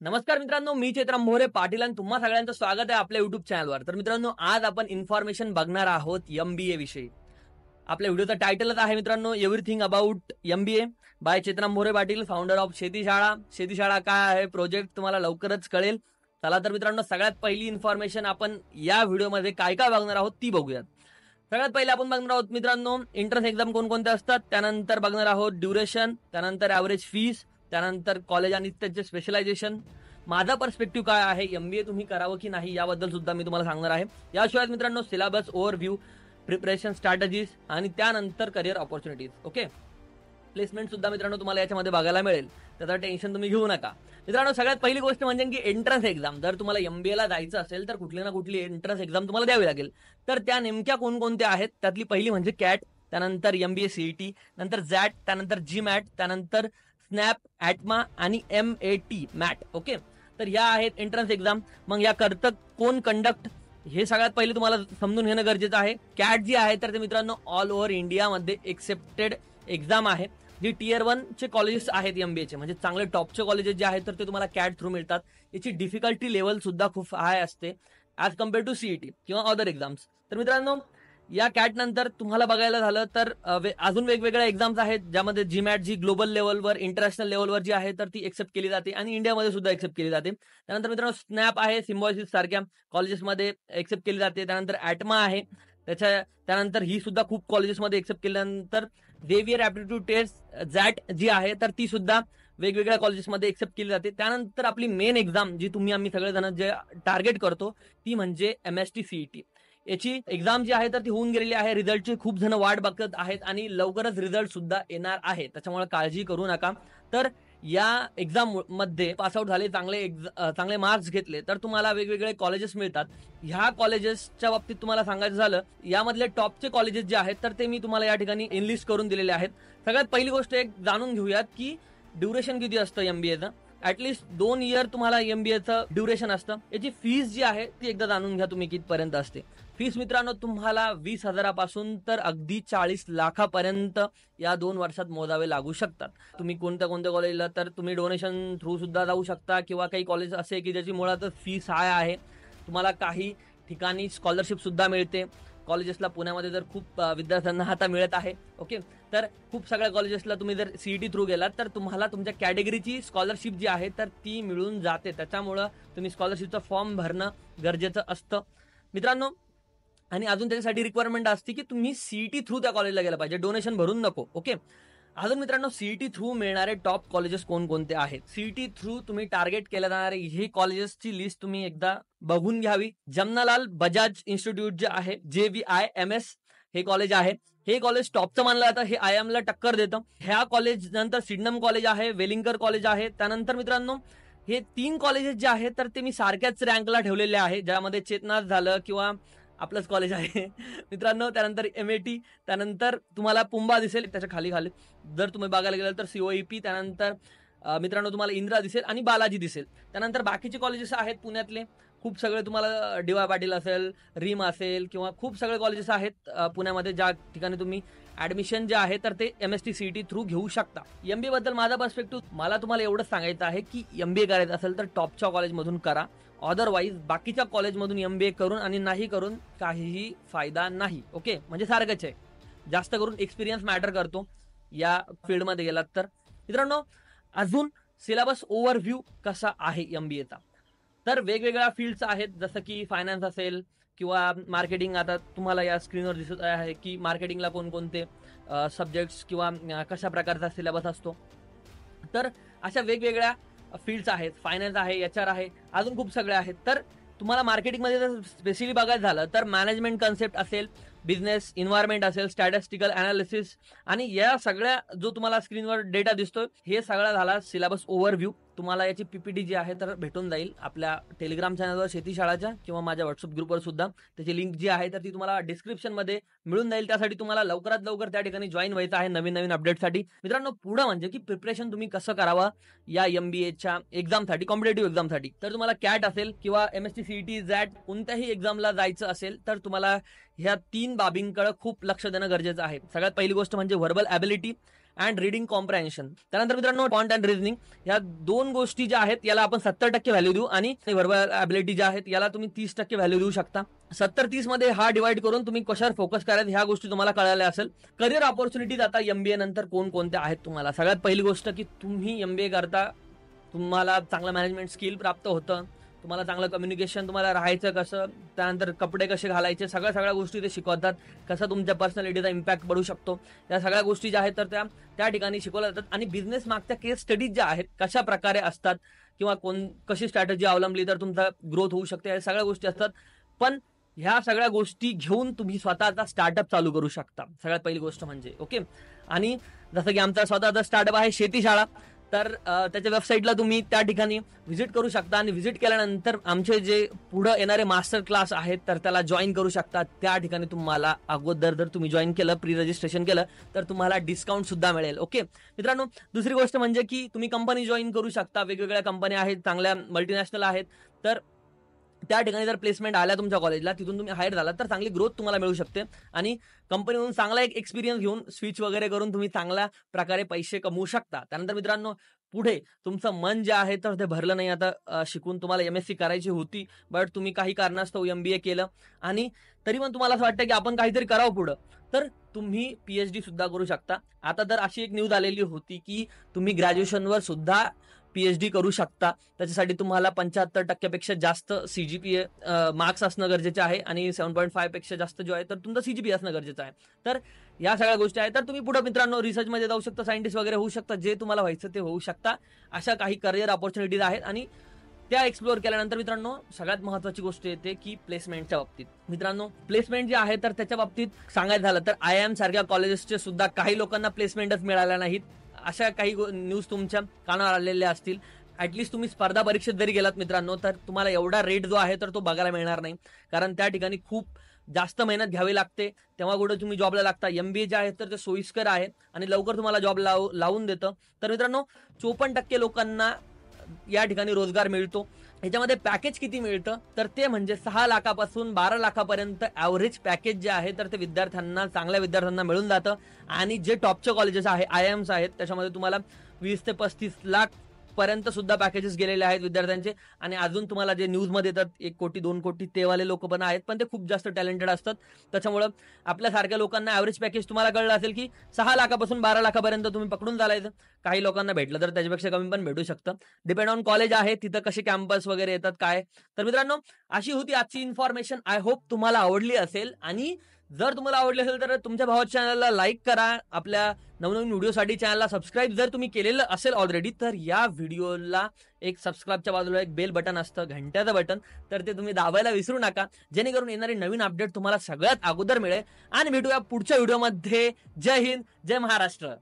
नमस्कार मित्रांनो, मी चेतराम मोरे पाटील आणि तुम्हा सगळ्यांचं स्वागत आहे आपल्या युट्यूब चॅनलवर. तर मित्रांनो, आज आपण इन्फॉर्मेशन बघणार आहोत MBA विषयी. आपल्या व्हिडिओचं टायटलच आहे मित्रांनो, everything about MBA by Chetram More Patil, founder of Shetishala. Shetishala काय आहे प्रोजेक्ट तुम्हाला लवकरच कळेल. चला तर मित्रांनो, सगळ्यात पहिली इन्फॉर्मेशन आपण या व्हिडिओमध्ये काय काय बघणार आहोत ती बघूयात. सगळ्यात पहिले आपण बघणार आहोत मित्रांनो, एंट्रन्स एक्झाम कोणकोणते असतात, त्यानंतर बघणार आहोत ड्युरेशन, त्यानंतर ॲव्हरेज फीस, त्यानंतर कॉलेज आणि त्याचे स्पेशलायझेशन, माझा पर्स्पेक्टिव्ह काय आहे, MBA तुम्ही करावं की नाही याबद्दल सुद्धा मी तुम्हाला सांगणार आहे. याशिवाय मित्रांनो, सिलेबस ओव्हरव्ह्यू, प्रिपरेशन स्ट्रॅटेजीज आणि त्यानंतर करिअर ऑपॉर्च्युनिटीज. ओके, प्लेसमेंट सुद्धा मित्रांनो तुम्हाला याच्यामध्ये बघायला मिळेल, त्याचं टेन्शन तुम्ही घेऊ नका. मित्रांनो, सगळ्यात पहिली गोष्ट म्हणजे की एंट्रन्स एक्झाम. जर तुम्हाला MBA ला जायचं असेल तर कुठली ना कुठली एंट्रन्स एक्झाम तुम्हाला द्यावी लागेल. तर त्या नेमक्या कोणकोणत्या आहेत, त्यातली पहिली म्हणजे कॅट, त्यानंतर MBA CET, नंतर ZAT, त्यानंतर GMAT, त्यानंतर स्नॅप, ॲटमा आणि MAT मॅट. ओके, तर ह्या आहेत एंट्रन्स एक्झाम. मग या करतं कोण कंडक्ट, हे सगळ्यात पहिले तुम्हाला समजून घेणं गरजेचं आहे. कॅट जी आहे तर ते मित्रांनो ऑल ओव्हर इंडियामध्ये एक्सेप्टेड एक्झाम आहे. जी Tier 1 चे कॉलेजेस आहेत MBA चे, म्हणजे चांगले टॉपचे कॉलेजेस जे आहेत तर ते तुम्हाला कॅट थ्रू मिळतात. याची डिफिकल्टी लेवल सुद्धा खूप हाय असते ॲज कम्पेअर टू CET किंवा अदर एक्झाम्स. तर मित्रांनो, या कॅट नंतर तुम्हाला बघायला झालं तर अजून वेगवेगळ्या एक्झाम्स आहेत, ज्यामध्ये GMAT जी ग्लोबल लेवलवर, इंटरनॅशनल लेवलवर जी आहे तर ती एक्सेप्ट केली जाते आणि इंडियामध्ये सुद्धा एक्सेप्ट केली जाते. त्यानंतर मित्रांनो, स्नॅप आहे, सिम्बॉयसिस सारख्या कॉलेजेसमध्ये एक्सेप्ट केली जाते. त्यानंतर ॲटमा आहे, त्यानंतर ही सुद्धा खूप कॉलेजेसमध्ये एक्सेप्ट केल्यानंतर झेवियर ॲप्टिट्यूड टेस्ट ZAT जी आहे तर ती सुद्धा वेगवेगळ्या कॉलेजेसमध्ये एक्सेप्ट केली जाते. त्यानंतर आपली मेन एक्झाम जी आम्ही सगळेजण जे टार्गेट करतो ती म्हणजे MST CET. याची एक्झाम जी आहे तर ती होऊन गेलेली आहे. रिझल्टची खूप जण वाट बघत आहेत आणि लवकरच रिझल्ट सुद्धा येणार आहे, त्याच्यामुळे काळजी करू नका. तर या एक्झाम मध्ये पासआउट झाले, चांगले मार्क्स घेतले तर तुम्हाला वेगवेगळे कॉलेजेस मिळतात. ह्या कॉलेजेसच्या बाबतीत तुम्हाला सांगायचं झालं, यामधले टॉपचे कॉलेजेस जे आहेत तर ते मी तुम्हाला या ठिकाणी इनलिस्ट करून दिलेले आहेत. सगळ्यात पहिली गोष्ट एक जाणून घेऊयात की ड्युरेशन किती असतं MBAचं. ऍटलिस्ट 2 इयर तुम्हाला MBAचं ड्युरेशन असतं. याची फीस जी आहे ती एकदा जाणून घ्या तुम्ही कितपर्यंत असते. फीस मित्रांनो तुम्हाला 20,000 पासून तर अगदी 40 लाखापर्यंत या 2 वर्षात मोजावे लागू शकतात. तुम्ही कोणत्या कॉलेजला तर तुम्ही डोनेशन थ्रू सुद्धा जाऊ शकता, किंवा काही कॉलेज असे की ज्याची मुळातच फीस हाय आहे. तुम्हाला काही ठिकाणी स्कॉलरशिप सुद्धा मिळते. कॉलेजेसला पुण्यामध्ये तर खूप विद्यार्थ्यांना आता मिळत आहे. ओके, तर खूप सगळ्या कॉलेजेसला तुम्ही जर CET थ्रू गेलात तर तुम्हाला तुमच्या कॅटेगरीची स्कॉलरशिप जी आहे तर ती मिळून जाते. त्याच्यामुळं तुम्ही स्कॉलरशिपचा फॉर्म भरणं गरजेचं असतं मित्रांनो. आणि अजून त्याच्यासाठी रिक्वायरमेंट असते की तुम्ही CET थ्रू त्या कॉलेजला गेला पाहिजे, डोनेशन भरून नको. ओके, अजून मित्रांनो, CET थ्रू मिळणारे टॉप कॉलेजेस कोणकोणते आहेत, CET थ्रू तुम्ही टार्गेट केल्या जाणारे हे कॉलेजेसची लिस्ट तुम्ही एकदा बघून घ्यावी. जमनालाल बजाज इन्स्टिट्यूट जे आहे, JVIMS हे कॉलेज आहे. हे कॉलेज टॉपचं मानलं जातं, हे IIM ला टक्कर देतं. ह्या कॉलेज नंतर सिडनम कॉलेज आहे, वेलिंगकर कॉलेज आहे. त्यानंतर मित्रांनो, हे 3 कॉलेजेस जे आहेत तर ते मी सारख्याच रँकला ठेवलेले आहे, ज्यामध्ये चेतनाथ झालं किंवा आपलंच कॉलेज आहे मित्रांनो. त्यानंतर MAT, त्यानंतर तुम्हाला पुंबा दिसेल त्याच्या खाली जर तुम्ही बघायला गेलं तर COEP, त्यानंतर मित्रांनो तुम्हाला इंदिरा दिसेल आणि बालाजी दिसेल. त्यानंतर बाकीचे कॉलेजेस आहेत पुण्यातले खूप सगळे, तुम्हाला DY पाटील असेल, रिम असेल, किंवा खूप सगळे कॉलेजेस आहेत पुण्यामध्ये, ज्या ठिकाणी तुम्ही ऍडमिशन जे आहे तर ते MST CET थ्रू घेऊ शकता. MBA बद्दल माझा पर्स्पेक्टिव्ह, मला तुम्हाला एवढंच सांगायचं आहे की MBA करायचं असेल तर टॉपच्या कॉलेजमधून करा. अदरवाईज बाकीच्या कॉलेजमधून MBA करून आणि नाही करून काहीही फायदा नाही. ओके, म्हणजे सारखंच आहे. जास्त करून एक्सपिरियन्स मॅटर करतो या फील्डमध्ये गेलात तर. मित्रांनो, अजून सिलेबस ओव्हरव्ह्यू कसा आहे MBAचा, तर वेगवेगळ्या फील्ड्स आहेत, जसं की फायनान्स असेल किंवा मार्केटिंग. आता तुम्हाला या स्क्रीनवर दिसत आहे की मार्केटिंगला कोणकोणते सब्जेक्ट्स किंवा कशा प्रकारचा सिलेबस असतो. तर अशा वेगवेगळ्या फील्ड्स आहेत, फायनान्स आहे, HR आहे, अजून खूप सगळे आहेत. तर तुम्हाला मार्केटिंगमध्ये जर स्पेशली बघायचं झालं तर मॅनेजमेंट कन्सेप्ट असेल, बिझनेस इन्व्हायरमेंट असेल, स्टॅटिस्टिकल अनालिसिस, आणि या सगळ्या जो तुम्हाला स्क्रीनवर डेटा दिसतोय हे सगळा झाला सिलेबस ओव्हरव्ह्यू. तुम्हाला याची PPT जी आहे तर भेटून जाईल आपल्या टेलिग्राम चॅनलवर शेतीशाळाच्या, किंवा माझ्या व्हॉट्सअप ग्रुपवर सुद्धा. त्याची लिंक जी आहे तर ती तुम्हाला डिस्क्रिप्शनमध्ये मिळून जाईल. त्यासाठी तुम्हाला लवकरात लवकर त्या ठिकाणी जॉईन व्हायचं आहे नवीन नवीन अपडेटसाठी. मित्रांनो, पुढं म्हणजे की प्रिपरेशन तुम्ही कसं करावं या MBAच्या एक्झामसाठी, कॉम्पिटेटिव्ह एक्झामसाठी. तर तुम्हाला कॅट असेल किंवा MST CET ZAT कोणत्याही एक्झामला जायचं असेल तर तुम्हाला ह्या 3 बाबींकडे खूप लक्ष देणं गरजेचं आहे. सगळ्यात पहिली गोष्ट म्हणजे verbal ability, and reading comprehension. त्यानंतर मित्रांनो क्वांट अँड रिझनिंग या 2 गोष्टी ज्या आहेत याला आपण 70% व्हॅल्यू देऊ आणि व्हर्बल ॲबिलिटी ज्या आहेत याला तुम्ही 30% व्हॅल्यू देऊ शकता. 70-30 मध्ये हा डिवाइड करून तुम्ही कशावर फोकस करायचं ह्या गोष्टी तुम्हाला कळाल्या असेल. करिअर ऑपॉर्च्युनिटीज आता एमबीए नंतर कोणकोणत्या आहेत तुम्हाला. सगळ्यात पहिली गोष्ट की तुम्ही एमबीए करता, तुम्हाला चांगलं मॅनेजमेंट स्किल प्राप्त होतं, तुम्हाला चांगलं कम्युनिकेशन, तुम्हाला राहायचं कसं, त्यानंतर कपडे कसे घालायचे, सगळ्या गोष्टी ते शिकवतात. कसं तुमच्या पर्सनॅलिटीचा इम्पॅक्ट पडू शकतो या सगळ्या गोष्टी ज्या आहेत तर त्या ठिकाणी शिकवल्या जातात. आणि बिझनेस मागच्या केस स्टडीज ज्या आहेत कशा प्रकारे असतात किंवा कशी स्ट्रॅटेजी अवलंबली तर तुमचा ग्रोथ होऊ शकते या सगळ्या गोष्टी असतात. पण ह्या सगळ्या गोष्टी घेऊन तुम्ही स्वतःचा स्टार्टअप चालू करू शकता. सगळ्यात पहिली गोष्ट म्हणजे ओके. आणि जसं की आमचा स्वतःचा स्टार्टअप आहे शेतीशाळा, तर त्याच्या वेबसाईटला तुम्ही त्या ठिकाणी व्हिजिट करू शकता आणि व्हिजिट केल्यानंतर आमचे जे पुढे येणारे मास्टर क्लास आहेत तर त्याला जॉईन करू शकता. त्या ठिकाणी तुम्हाला अगोदर जर तुम्ही जॉईन केलं, प्री रजिस्ट्रेशन केलं तर तुम्हाला डिस्काउंट सुद्धा मिळेल. ओके मित्रांनो, दुसरी गोष्ट म्हणजे की तुम्ही कंपनी जॉईन करू शकता. वेगवेगळ्या कंपन्या आहेत, चांगल्या मल्टीनॅशनल आहेत, तर त्या ठिकाणी जर प्लेसमेंट आल्या तुमच्या कॉलेजला, तिथून तुम्ही हायर झाला तर चांगली ग्रोथ तुम्हाला मिळू शकते आणि कंपनीमधून चांगला एक एक्सपिरियन्स घेऊन स्विच वगैरे करून तुम्ही चांगल्या प्रकारे पैसे कमवू शकता. त्यानंतर मित्रांनो पुढे तुमचं मन जे आहे तर ते भरलं नाही. आता शिकून तुम्हाला MSc करायची होती, बट तुम्ही काही कारणास्तव MBA केलं आणि तरी पण तुम्हाला असं वाटतं की आपण काहीतरी करावं पुढं, तर तुम्ही PhD सुद्धा करू शकता. आता तर अशी एक न्यूज आलेली होती की तुम्ही ग्रॅज्युएशनवर सुद्धा PhD करू शकता. त्याच्यासाठी तुम्हाला 75% पेक्षा जास्त CGPA मार्क्स असणं गरजेचं आहे आणि 7.5 पेक्षा जास्त जो आहे तर तुमचा CGPA असणं गरजेचं आहे. तर या सगळ्या गोष्टी आहेत. तर तुम्ही पुढे मित्रांनो रिसर्चमध्ये जाऊ शकता, सायंटिस्ट वगैरे होऊ शकता, जे तुम्हाला व्हायचं ते होऊ शकता. अशा काही करिअर ऑपॉर्च्युनिटीज आहेत आणि त्या एक्सप्लोअर केल्यानंतर मित्रांनो सगळ्यात महत्त्वाची गोष्ट येते की प्लेसमेंटच्या बाबतीत. मित्रांनो प्लेसमेंट जे आहे तर त्याच्या बाबतीत सांगायचं झालं तर IIM सारख्या कॉलेजेसचे सुद्धा काही लोकांना प्लेसमेंटच मिळाल्या नाहीत. अशा काही न्यूज तुमच्या कानावर आलेल्या असतील. ऍटलिस्ट तुम्ही स्पर्धा परीक्षेत जरी गेलात मित्रांनो तर तुम्हाला एवढा रेट जो आहे तर तो बघायला मिळणार नाही, कारण त्या ठिकाणी खूप जास्त मेहनत घ्यावी लागते. तेव्हा कुठे तुम्ही जॉबला लागता. MBA जे आहे तर ते सोयीस्कर आहे आणि लवकर तुम्हाला जॉब लावून देतं. तर मित्रांनो 54% लोकांना या ठिकाणी रोजगार मिळतो. ह्याच्यामध्ये पॅकेज किती मिळतं तर ते म्हणजे 6 लाखापासून 12 लाखापर्यंत ॲव्हरेज पॅकेज जे आहे तर ते विद्यार्थ्यांना, चांगल्या विद्यार्थ्यांना मिळून जातं. आणि जे टॉपचे कॉलेजेस आहे, IIMs आहेत, त्याच्यामध्ये तुम्हाला 20 ते 35 लाख पर्यंत सुद्धा पॅकेजेस गेलेले आहेत विद्यार्थ्यांचे. आणि अजून तुम्हाला जे न्यूजमध्ये येतात 1 कोटी 2 कोटी तेवाले लोक पण आहेत, पण ते खूप जास्त टॅलेंटेड असतात. त्याच्यामुळं आपल्यासारख्या लोकांना ॲव्हरेज पॅकेज तुम्हाला कळलं असेल की 6 लाखापासून 12 लाखापर्यंत तुम्ही पकडून चालायचं. काही लोकांना भेटलं तर त्याच्यापेक्षा कमी पण भेटू शकतं, डिपेंड ऑन कॉलेज आहे, तिथं कसे कॅम्पस वगैरे येतात काय. तर मित्रांनो अशी होती आजची इन्फॉर्मेशन. आय होप तुम्हाला आवडली असेल. आणि जर तुम्हाला आवडली असेल तर तुमच्या भावाच्या चॅनलला लाईक करा. आपल्या नवनवीन व्हिडिओसाठी चॅनलला सबस्क्राईब जर तुम्ही केलेलं असेल ऑलरेडी तर या व्हिडिओला एक सबस्क्राईबच्या बाजूला एक बेल बटन असतं, घंट्याचं बटन, तर ते तुम्ही दाबायला विसरू नका, जेणेकरून येणारे नवीन अपडेट तुम्हाला सगळ्यात अगोदर मिळेल. आणि भेटूया पुढच्या व्हिडिओमध्ये. जय हिंद, जय महाराष्ट्र.